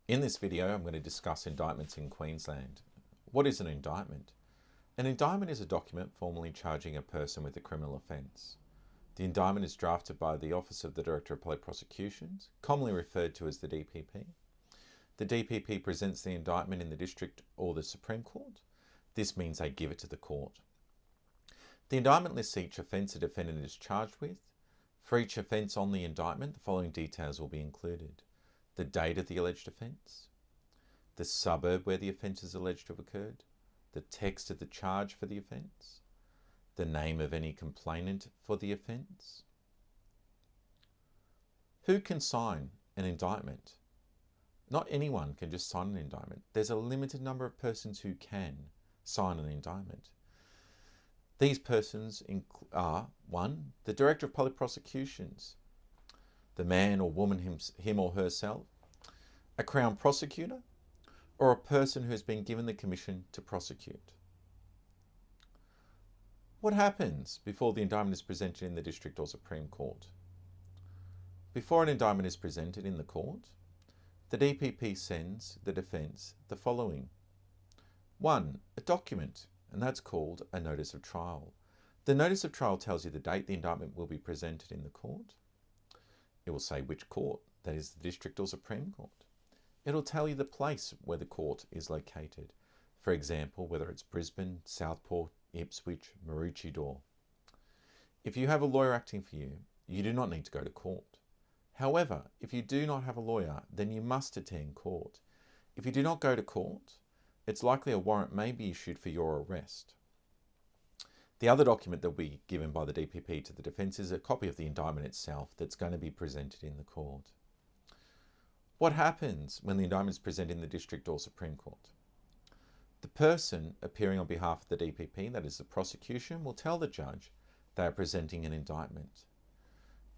In this video, I'm going to discuss indictments in Queensland. What is an indictment? An indictment is a document formally charging a person with a criminal offence. The indictment is drafted by the Office of the Director of Public Prosecutions, commonly referred to as the DPP. The DPP presents the indictment in the District or the Supreme Court. This means they give it to the court. The indictment lists each offence a defendant is charged with. For each offence on the indictment, the following details will be included: the date of the alleged offence, the suburb where the offence is alleged to have occurred, the text of the charge for the offence, the name of any complainant for the offence. Who can sign an indictment? Not anyone can just sign an indictment. There's a limited number of persons who can sign an indictment. These persons are 1. The Director of Public Prosecutions, the man or woman him or herself, a Crown Prosecutor, or a person who has been given the commission to prosecute. What happens before the indictment is presented in the District or Supreme Court? Before an indictment is presented in the court, the DPP sends the defence the following. 1. A document, and that's called a notice of trial. The notice of trial tells you the date the indictment will be presented in the court. It will say which court, that is the District or Supreme Court. It'll tell you the place where the court is located. For example, whether it's Brisbane, Southport, Ipswich, Maroochydore. If you have a lawyer acting for you, you do not need to go to court. However, if you do not have a lawyer, then you must attend court. If you do not go to court, it's likely a warrant may be issued for your arrest. The other document that will be given by the DPP to the defence is a copy of the indictment itself that's going to be presented in the court. What happens when the indictment is presented in the District or Supreme Court? The person appearing on behalf of the DPP, that is the prosecution, will tell the judge they are presenting an indictment.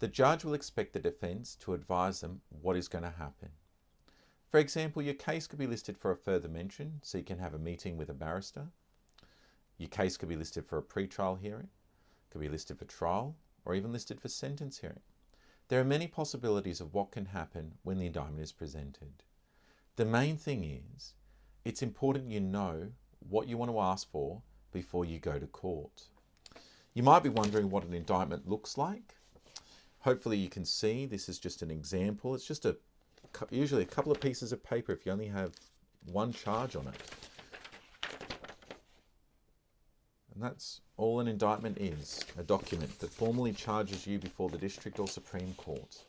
The judge will expect the defence to advise them what is going to happen. For example, your case could be listed for a further mention, so you can have a meeting with a barrister. Your case could be listed for a pre-trial hearing, could be listed for trial, or even listed for sentence hearing. There are many possibilities of what can happen when the indictment is presented. The main thing is, it's important you know what you want to ask for before you go to court. You might be wondering what an indictment looks like. Hopefully you can see this is just an example. It's just usually a couple of pieces of paper if you only have one charge on it. And that's all an indictment is, a document that formally charges you before the District or Supreme Court.